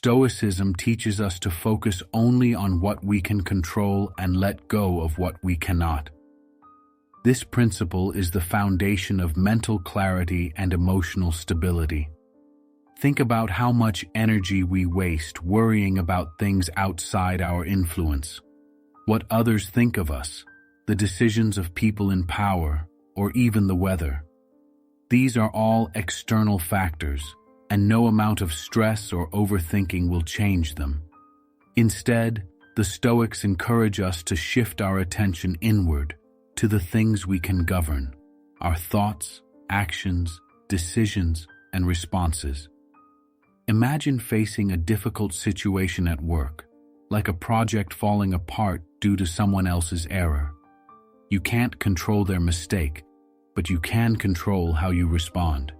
Stoicism teaches us to focus only on what we can control and let go of what we cannot. This principle is the foundation of mental clarity and emotional stability. Think about how much energy we waste worrying about things outside our influence. What others think of us, the decisions of people in power, or even the weather. These are all external factors, and no amount of stress or overthinking will change them. Instead, the Stoics encourage us to shift our attention inward to the things we can govern: our thoughts, actions, decisions, and responses. Imagine facing a difficult situation at work, like a project falling apart due to someone else's error. You can't control their mistake, but you can control how you respond.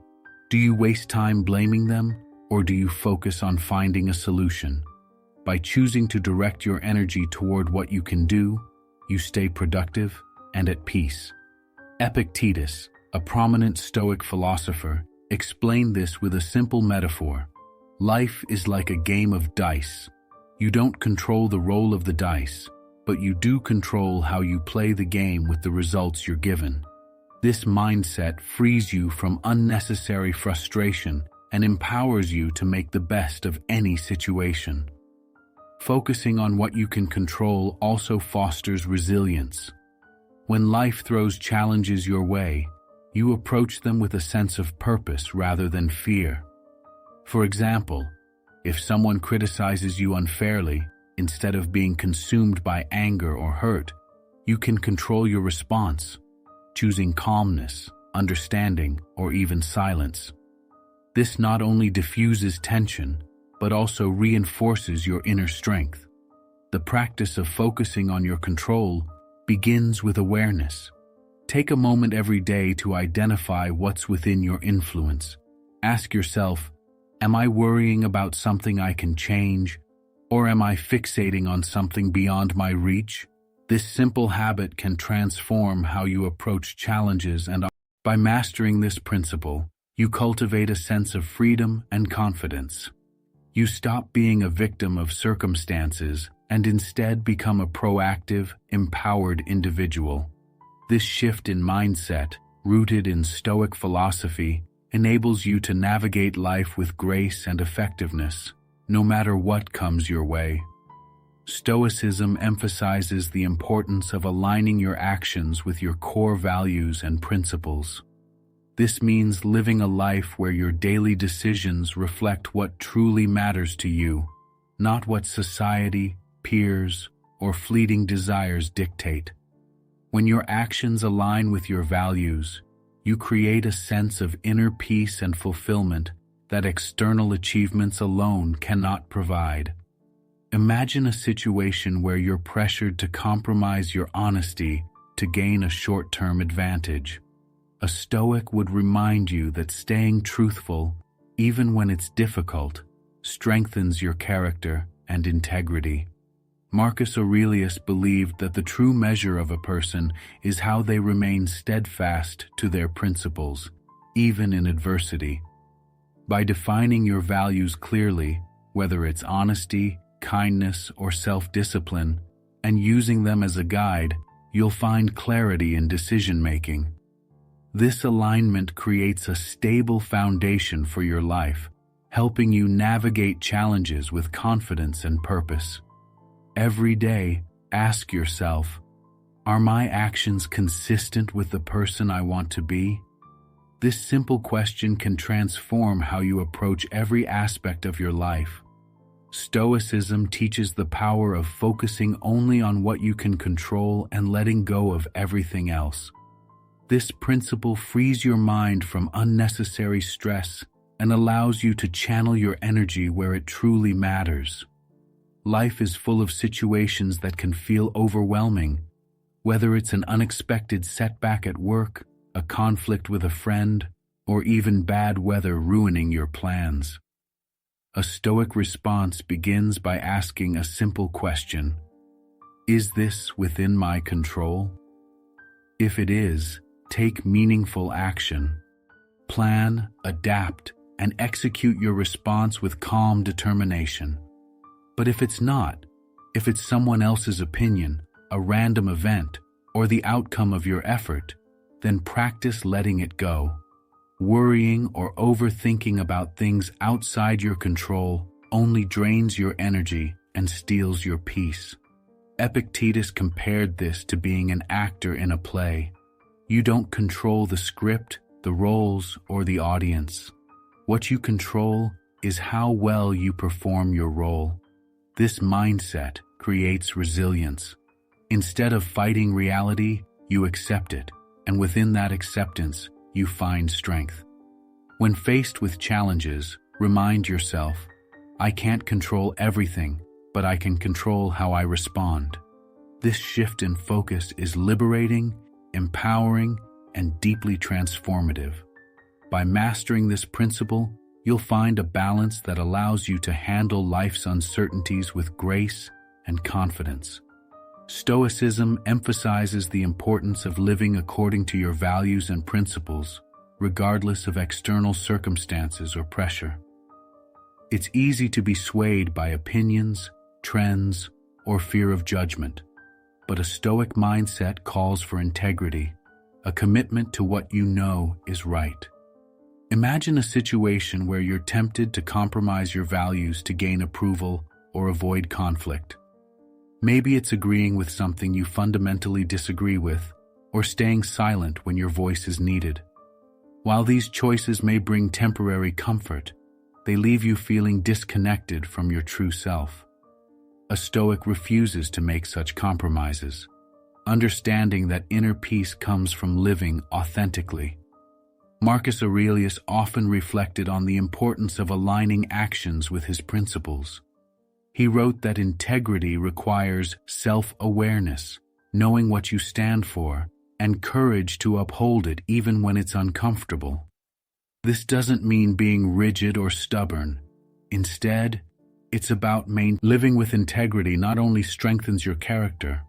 Do you waste time blaming them, or do you focus on finding a solution? By choosing to direct your energy toward what you can do, you stay productive and at peace. Epictetus, a prominent Stoic philosopher, explained this with a simple metaphor. Life is like a game of dice. You don't control the roll of the dice, but you do control how you play the game with the results you're given. This mindset frees you from unnecessary frustration and empowers you to make the best of any situation. Focusing on what you can control also fosters resilience. When life throws challenges your way, you approach them with a sense of purpose rather than fear. For example, if someone criticizes you unfairly, instead of being consumed by anger or hurt, you can control your response, choosing calmness, understanding, or even silence. This not only diffuses tension, but also reinforces your inner strength. The practice of focusing on your control begins with awareness. Take a moment every day to identify what's within your influence. Ask yourself, am I worrying about something I can change, or am I fixating on something beyond my reach? This simple habit can transform how you approach challenges, and by mastering this principle, you cultivate a sense of freedom and confidence. You stop being a victim of circumstances and instead become a proactive, empowered individual. This shift in mindset, rooted in Stoic philosophy, enables you to navigate life with grace and effectiveness, no matter what comes your way. Stoicism emphasizes the importance of aligning your actions with your core values and principles. This means living a life where your daily decisions reflect what truly matters to you, not what society, peers, or fleeting desires dictate. When your actions align with your values, you create a sense of inner peace and fulfillment that external achievements alone cannot provide. Imagine a situation where you're pressured to compromise your honesty to gain a short-term advantage. A Stoic would remind you that staying truthful, even when it's difficult, strengthens your character and integrity. Marcus Aurelius believed that the true measure of a person is how they remain steadfast to their principles, even in adversity. By defining your values clearly, whether it's honesty, kindness, or self-discipline, and using them as a guide, you'll find clarity in decision-making. This alignment creates a stable foundation for your life, helping you navigate challenges with confidence and purpose. Every day, ask yourself, are my actions consistent with the person I want to be? This simple question can transform how you approach every aspect of your life. Stoicism teaches the power of focusing only on what you can control and letting go of everything else. This principle frees your mind from unnecessary stress and allows you to channel your energy where it truly matters. Life is full of situations that can feel overwhelming, whether it's an unexpected setback at work, a conflict with a friend, or even bad weather ruining your plans. A Stoic response begins by asking a simple question: is this within my control? If it is, take meaningful action. Plan, adapt, and execute your response with calm determination. But if it's not, if it's someone else's opinion, a random event, or the outcome of your effort, then practice letting it go. Worrying or overthinking about things outside your control only drains your energy and steals your peace. Epictetus compared this to being an actor in a play. You don't control the script, the roles, or the audience. What you control is how well you perform your role. This mindset creates resilience. Instead of fighting reality, you accept it, and within that acceptance, you find strength. When faced with challenges, remind yourself, I can't control everything, but I can control how I respond. This shift in focus is liberating, empowering, and deeply transformative. By mastering this principle, you'll find a balance that allows you to handle life's uncertainties with grace and confidence. Stoicism emphasizes the importance of living according to your values and principles, regardless of external circumstances or pressure. It's easy to be swayed by opinions, trends, or fear of judgment, but a Stoic mindset calls for integrity, a commitment to what you know is right. Imagine a situation where you're tempted to compromise your values to gain approval or avoid conflict. Maybe it's agreeing with something you fundamentally disagree with, or staying silent when your voice is needed. While these choices may bring temporary comfort, they leave you feeling disconnected from your true self. A Stoic refuses to make such compromises, understanding that inner peace comes from living authentically. Marcus Aurelius often reflected on the importance of aligning actions with his principles. He wrote that integrity requires self-awareness, knowing what you stand for, and courage to uphold it even when it's uncomfortable. This doesn't mean being rigid or stubborn. Instead, it's about living with integrity not only strengthens your character,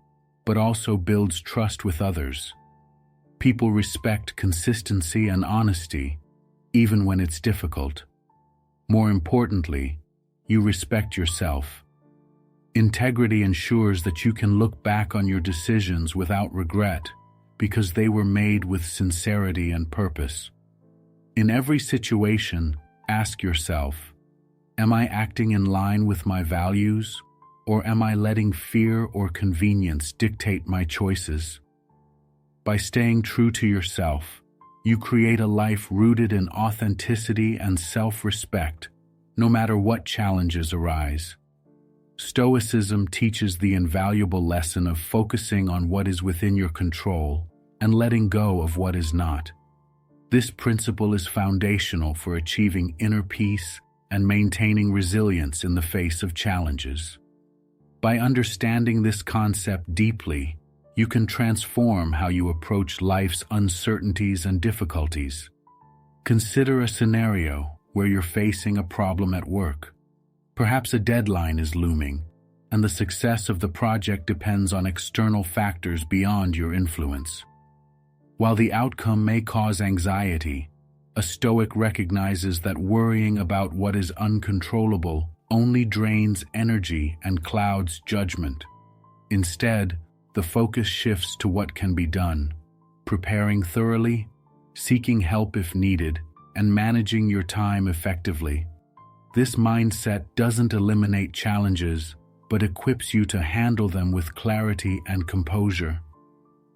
but also builds trust with others. People respect consistency and honesty, even when it's difficult. More importantly, you respect yourself. Integrity ensures that you can look back on your decisions without regret, because they were made with sincerity and purpose. In every situation, ask yourself, am I acting in line with my values, or am I letting fear or convenience dictate my choices? By staying true to yourself, you create a life rooted in authenticity and self-respect, no matter what challenges arise. Stoicism teaches the invaluable lesson of focusing on what is within your control and letting go of what is not. This principle is foundational for achieving inner peace and maintaining resilience in the face of challenges. By understanding this concept deeply, you can transform how you approach life's uncertainties and difficulties. Consider a scenario where you're facing a problem at work. Perhaps a deadline is looming, and the success of the project depends on external factors beyond your influence. While the outcome may cause anxiety, a Stoic recognizes that worrying about what is uncontrollable only drains energy and clouds judgment. Instead, the focus shifts to what can be done, preparing thoroughly, seeking help if needed, and managing your time effectively. This mindset doesn't eliminate challenges, but equips you to handle them with clarity and composure.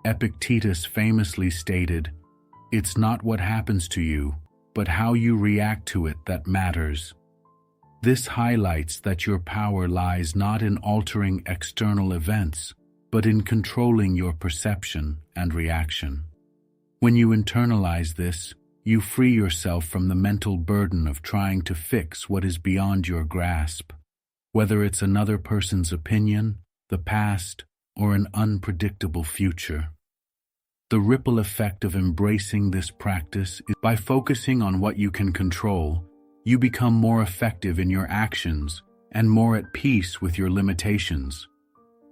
Epictetus famously stated, "It's not what happens to you, but how you react to it that matters." This highlights that your power lies not in altering external events, but in controlling your perception and reaction. When you internalize this, you free yourself from the mental burden of trying to fix what is beyond your grasp, whether it's another person's opinion, the past, or an unpredictable future. The ripple effect of embracing this practice is by focusing on what you can control, you become more effective in your actions and more at peace with your limitations.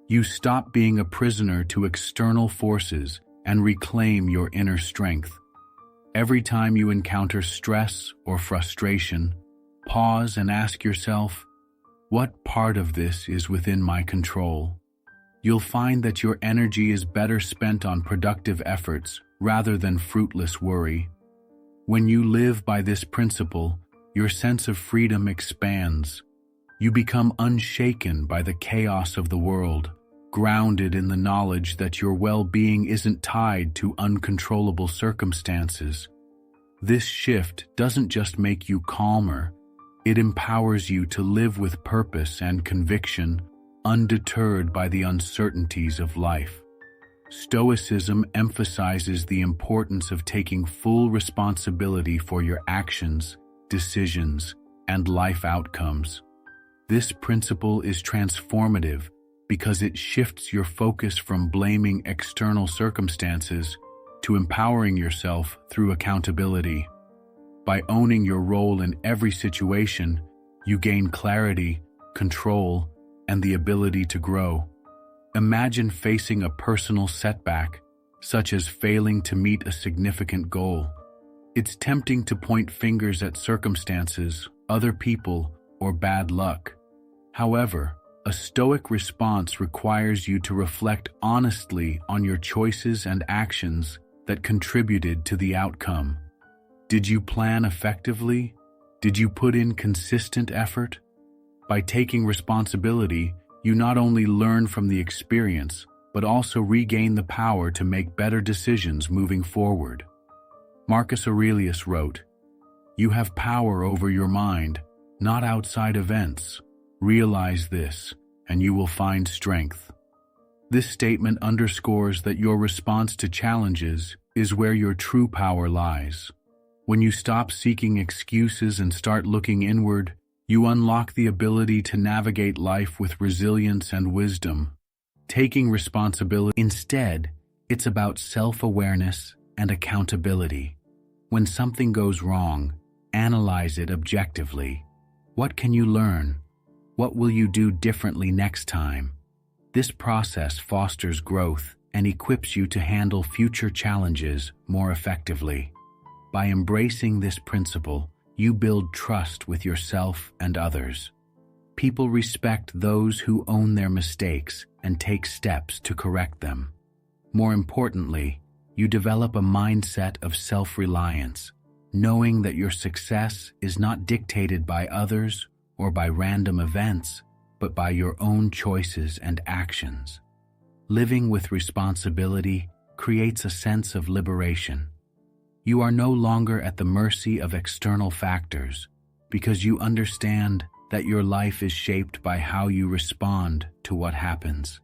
You stop being a prisoner to external forces and reclaim your inner strength. Every time you encounter stress or frustration, pause and ask yourself, what part of this is within my control? You'll find that your energy is better spent on productive efforts rather than fruitless worry. When you live by this principle, your sense of freedom expands. You become unshaken by the chaos of the world, grounded in the knowledge that your well-being isn't tied to uncontrollable circumstances. This shift doesn't just make you calmer, it empowers you to live with purpose and conviction, undeterred by the uncertainties of life. Stoicism emphasizes the importance of taking full responsibility for your actions, decisions, and life outcomes. This principle is transformative because it shifts your focus from blaming external circumstances to empowering yourself through accountability. By owning your role in every situation, you gain clarity, control, and the ability to grow. Imagine facing a personal setback, such as failing to meet a significant goal. It's tempting to point fingers at circumstances, other people, or bad luck. However, a Stoic response requires you to reflect honestly on your choices and actions that contributed to the outcome. Did you plan effectively? Did you put in consistent effort? By taking responsibility, you not only learn from the experience, but also regain the power to make better decisions moving forward. Marcus Aurelius wrote, "You have power over your mind, not outside events. Realize this, and you will find strength." This statement underscores that your response to challenges is where your true power lies. When you stop seeking excuses and start looking inward, you unlock the ability to navigate life with resilience and wisdom. Taking responsibility instead, it's about self-awareness and accountability. When something goes wrong, analyze it objectively. What can you learn? What will you do differently next time? This process fosters growth and equips you to handle future challenges more effectively. By embracing this principle, you build trust with yourself and others. People respect those who own their mistakes and take steps to correct them. More importantly, you develop a mindset of self-reliance, knowing that your success is not dictated by others or by random events, but by your own choices and actions. Living with responsibility creates a sense of liberation. You are no longer at the mercy of external factors because you understand that your life is shaped by how you respond to what happens.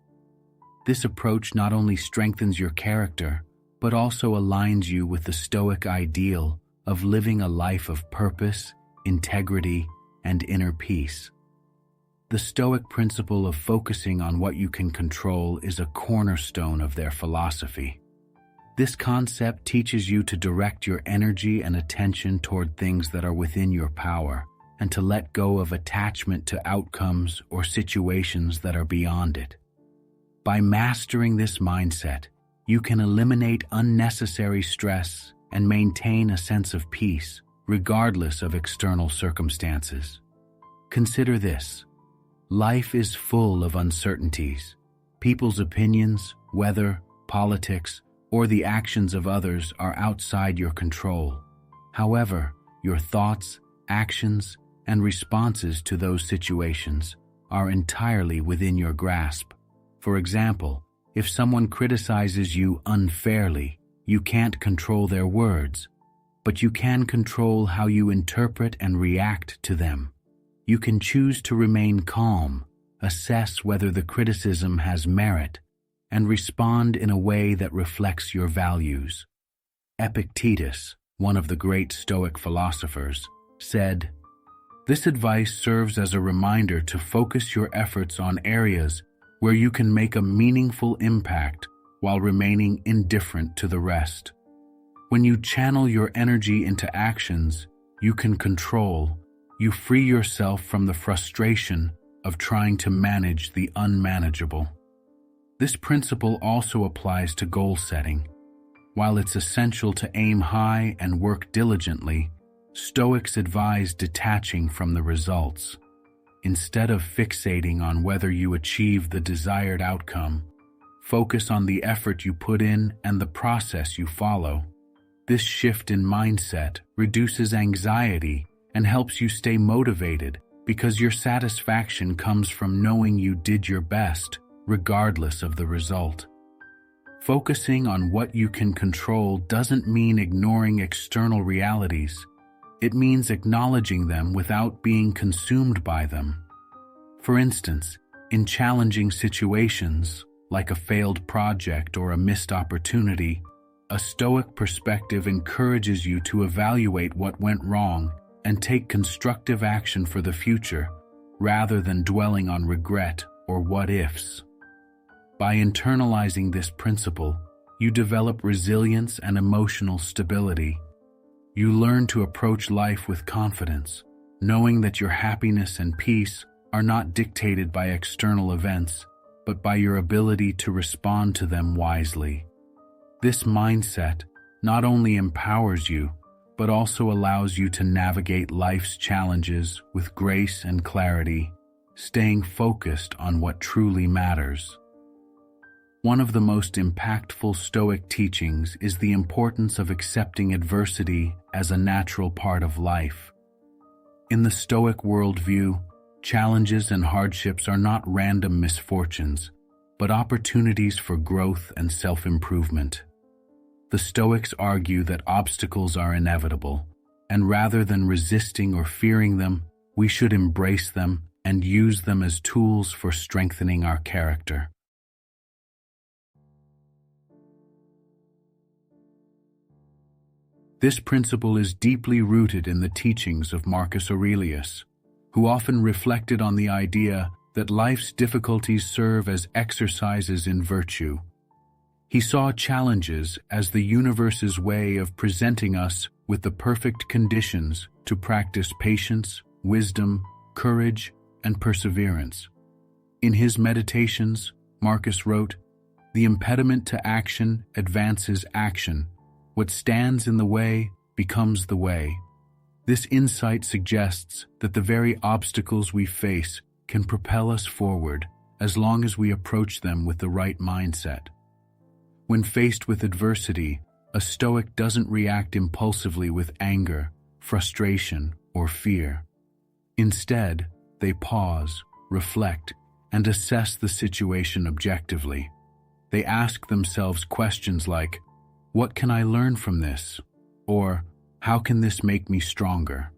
This approach not only strengthens your character, but also aligns you with the Stoic ideal of living a life of purpose, integrity, and inner peace. The Stoic principle of focusing on what you can control is a cornerstone of their philosophy. This concept teaches you to direct your energy and attention toward things that are within your power, and to let go of attachment to outcomes or situations that are beyond it. By mastering this mindset, you can eliminate unnecessary stress and maintain a sense of peace, regardless of external circumstances. Consider this. Life is full of uncertainties. People's opinions, weather, politics, or the actions of others are outside your control. However, your thoughts, actions, and responses to those situations are entirely within your grasp. For example, if someone criticizes you unfairly, you can't control their words, but you can control how you interpret and react to them. You can choose to remain calm, assess whether the criticism has merit, and respond in a way that reflects your values. Epictetus, one of the great Stoic philosophers, said, "This advice serves as a reminder to focus your efforts on areas where you can make a meaningful impact while remaining indifferent to the rest. When you channel your energy into actions you can control, you free yourself from the frustration of trying to manage the unmanageable." This principle also applies to goal setting. While it's essential to aim high and work diligently, Stoics advise detaching from the results. Instead of fixating on whether you achieve the desired outcome, focus on the effort you put in and the process you follow. This shift in mindset reduces anxiety and helps you stay motivated because your satisfaction comes from knowing you did your best, regardless of the result. Focusing on what you can control doesn't mean ignoring external realities. It means acknowledging them without being consumed by them. For instance, in challenging situations, like a failed project or a missed opportunity, a Stoic perspective encourages you to evaluate what went wrong and take constructive action for the future, rather than dwelling on regret or what-ifs. By internalizing this principle, you develop resilience and emotional stability. You learn to approach life with confidence, knowing that your happiness and peace are not dictated by external events, but by your ability to respond to them wisely. This mindset not only empowers you, but also allows you to navigate life's challenges with grace and clarity, staying focused on what truly matters. One of the most impactful Stoic teachings is the importance of accepting adversity as a natural part of life. In the Stoic worldview, challenges and hardships are not random misfortunes, but opportunities for growth and self-improvement. The Stoics argue that obstacles are inevitable, and rather than resisting or fearing them, we should embrace them and use them as tools for strengthening our character. This principle is deeply rooted in the teachings of Marcus Aurelius, who often reflected on the idea that life's difficulties serve as exercises in virtue. He saw challenges as the universe's way of presenting us with the perfect conditions to practice patience, wisdom, courage, and perseverance. In his Meditations, Marcus wrote, "The impediment to action advances action. What stands in the way becomes the way." This insight suggests that the very obstacles we face can propel us forward as long as we approach them with the right mindset. When faced with adversity, a Stoic doesn't react impulsively with anger, frustration, or fear. Instead, they pause, reflect, and assess the situation objectively. They ask themselves questions like, "What can I learn from this?" or "How can this make me stronger?"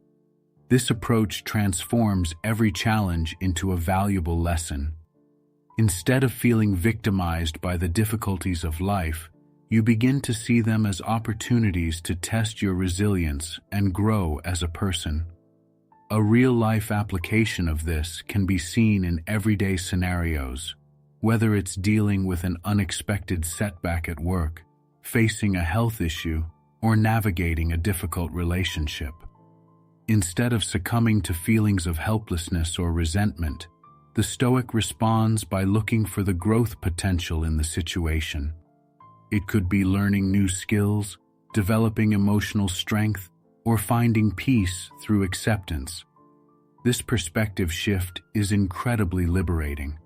This approach transforms every challenge into a valuable lesson. Instead of feeling victimized by the difficulties of life, you begin to see them as opportunities to test your resilience and grow as a person. A real-life application of this can be seen in everyday scenarios, whether it's dealing with an unexpected setback at work, facing a health issue, or navigating a difficult relationship. Instead of succumbing to feelings of helplessness or resentment, the Stoic responds by looking for the growth potential in the situation. It could be learning new skills, developing emotional strength, or finding peace through acceptance. This perspective shift is incredibly liberating.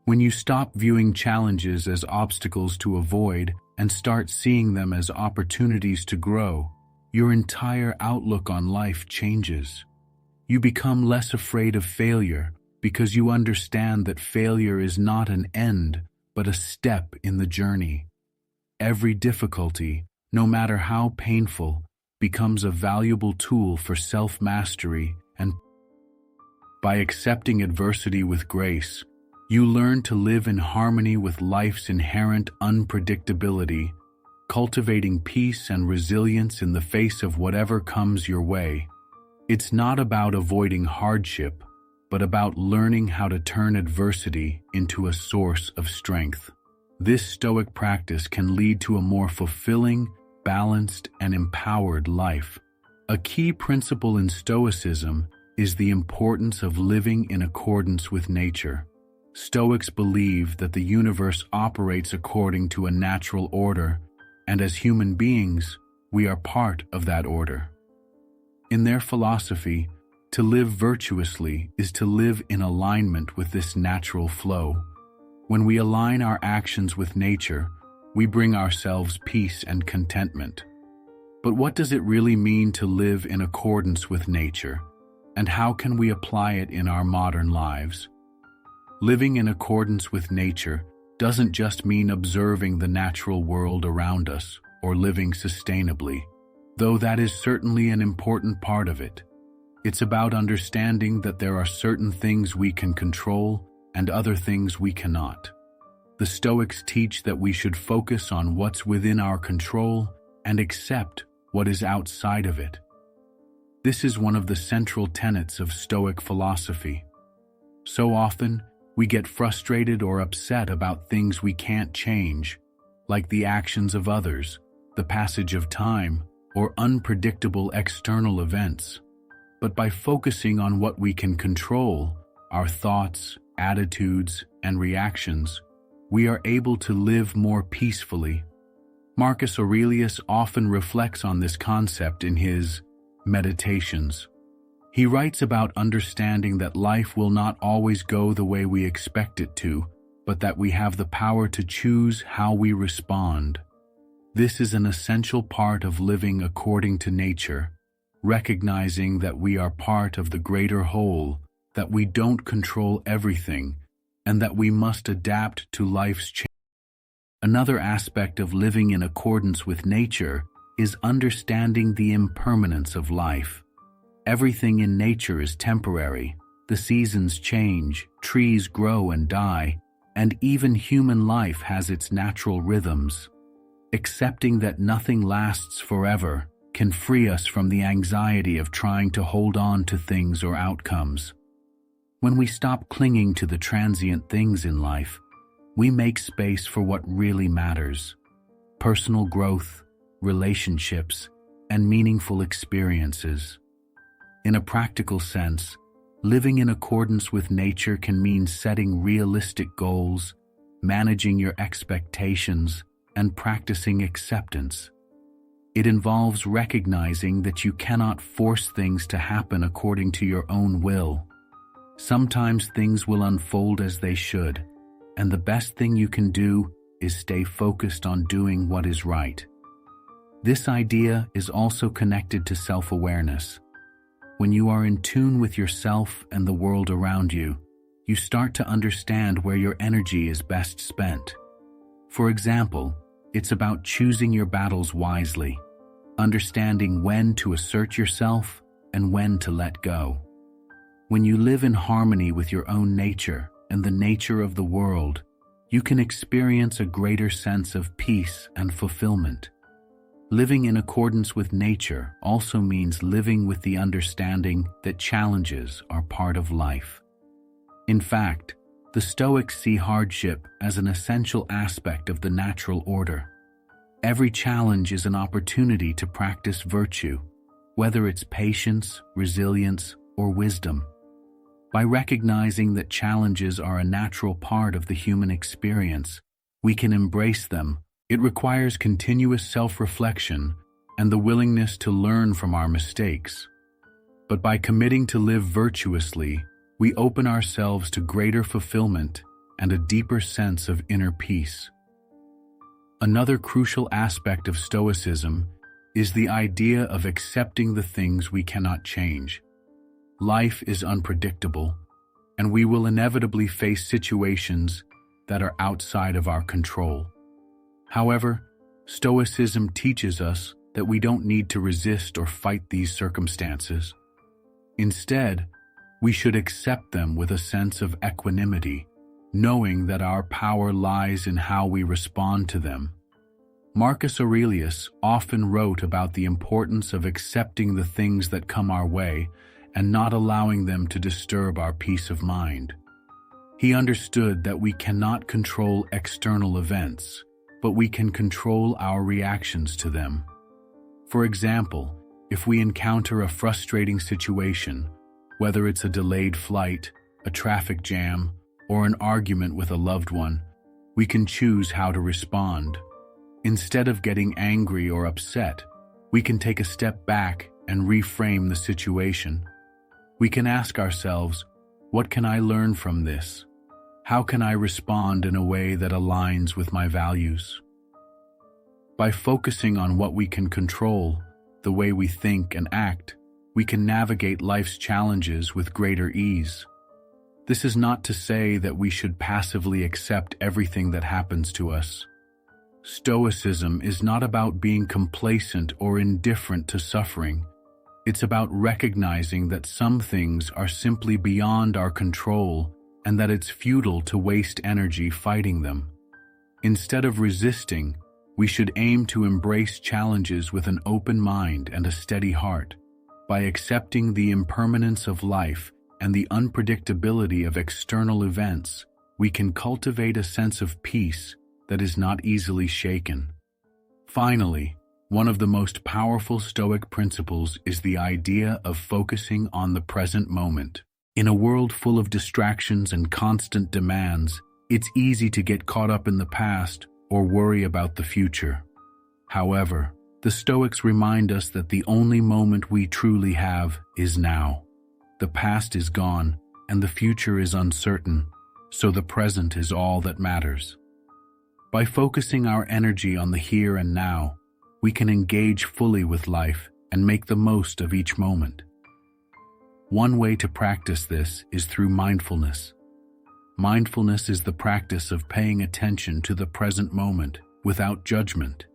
When you stop viewing challenges as obstacles to avoid and start seeing them as opportunities to grow, your entire outlook on life changes. You become less afraid of failure because you understand that failure is not an end, but a step in the journey. Every difficulty, no matter how painful, becomes a valuable tool for self-mastery, and by accepting adversity with grace, you learn to live in harmony with life's inherent unpredictability, cultivating peace and resilience in the face of whatever comes your way. It's not about avoiding hardship, but about learning how to turn adversity into a source of strength. This Stoic practice can lead to a more fulfilling, balanced, and empowered life. A key principle in Stoicism is the importance of living in accordance with nature. Stoics believe that the universe operates according to a natural order, and as human beings, we are part of that order. In their philosophy, to live virtuously is to live in alignment with this natural flow. When we align our actions with nature, we bring ourselves peace and contentment. But what does it really mean to live in accordance with nature, and how can we apply it in our modern lives? Living in accordance with nature doesn't just mean observing the natural world around us or living sustainably, though that is certainly an important part of it. It's about understanding that there are certain things we can control and other things we cannot. The Stoics teach that we should focus on what's within our control and accept what is outside of it. This is one of the central tenets of Stoic philosophy. So often, we get frustrated or upset about things we can't change, like the actions of others, the passage of time, or unpredictable external events. But by focusing on what we can control, our thoughts, attitudes, and reactions, we are able to live more peacefully. Marcus Aurelius often reflects on this concept in his Meditations. He writes about understanding that life will not always go the way we expect it to, but that we have the power to choose how we respond. This is an essential part of living according to nature, recognizing that we are part of the greater whole, that we don't control everything, and that we must adapt to life's change. Another aspect of living in accordance with nature is understanding the impermanence of life. Everything in nature is temporary. The seasons change, trees grow and die, and even human life has its natural rhythms. Accepting that nothing lasts forever can free us from the anxiety of trying to hold on to things or outcomes. When we stop clinging to the transient things in life, we make space for what really matters: personal growth, relationships, and meaningful experiences. In a practical sense, living in accordance with nature can mean setting realistic goals, managing your expectations, and practicing acceptance. It involves recognizing that you cannot force things to happen according to your own will. Sometimes things will unfold as they should, and the best thing you can do is stay focused on doing what is right. This idea is also connected to self-awareness. When you are in tune with yourself and the world around you, you start to understand where your energy is best spent. For example, it's about choosing your battles wisely, understanding when to assert yourself and when to let go. When you live in harmony with your own nature and the nature of the world, you can experience a greater sense of peace and fulfillment. Living in accordance with nature also means living with the understanding that challenges are part of life. In fact, the Stoics see hardship as an essential aspect of the natural order. Every challenge is an opportunity to practice virtue, whether it's patience, resilience, or wisdom. By recognizing that challenges are a natural part of the human experience, we can embrace them. It requires continuous self-reflection and the willingness to learn from our mistakes. But by committing to live virtuously, we open ourselves to greater fulfillment and a deeper sense of inner peace. Another crucial aspect of Stoicism is the idea of accepting the things we cannot change. Life is unpredictable, and we will inevitably face situations that are outside of our control. However, Stoicism teaches us that we don't need to resist or fight these circumstances. Instead, we should accept them with a sense of equanimity, knowing that our power lies in how we respond to them. Marcus Aurelius often wrote about the importance of accepting the things that come our way and not allowing them to disturb our peace of mind. He understood that we cannot control external events, but we can control our reactions to them. For example, if we encounter a frustrating situation, whether it's a delayed flight, a traffic jam, or an argument with a loved one, we can choose how to respond. Instead of getting angry or upset, we can take a step back and reframe the situation. We can ask ourselves, what can I learn from this? How can I respond in a way that aligns with my values? By focusing on what we can control, the way we think and act, we can navigate life's challenges with greater ease. This is not to say that we should passively accept everything that happens to us. Stoicism is not about being complacent or indifferent to suffering. It's about recognizing that some things are simply beyond our control and that it's futile to waste energy fighting them. Instead of resisting, we should aim to embrace challenges with an open mind and a steady heart. By accepting the impermanence of life and the unpredictability of external events, we can cultivate a sense of peace that is not easily shaken. Finally, one of the most powerful Stoic principles is the idea of focusing on the present moment. In a world full of distractions and constant demands, it's easy to get caught up in the past or worry about the future. However, the Stoics remind us that the only moment we truly have is now. The past is gone, and the future is uncertain, so the present is all that matters. By focusing our energy on the here and now, we can engage fully with life and make the most of each moment. One way to practice this is through mindfulness. Mindfulness is the practice of paying attention to the present moment without judgment.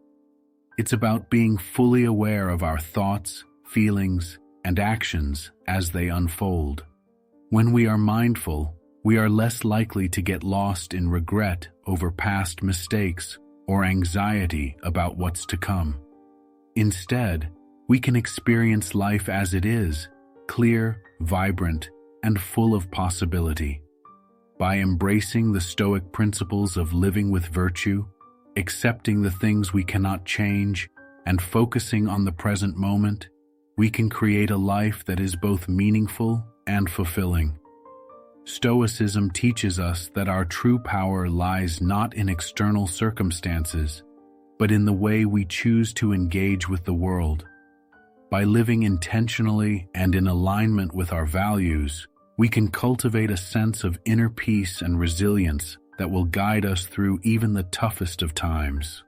It's about being fully aware of our thoughts, feelings, and actions as they unfold. When we are mindful, we are less likely to get lost in regret over past mistakes or anxiety about what's to come. Instead, we can experience life as it is, clear, vibrant, and full of possibility. By embracing the Stoic principles of living with virtue, accepting the things we cannot change, and focusing on the present moment, we can create a life that is both meaningful and fulfilling. Stoicism teaches us that our true power lies not in external circumstances, but in the way we choose to engage with the world. By living intentionally and in alignment with our values, we can cultivate a sense of inner peace and resilience that will guide us through even the toughest of times.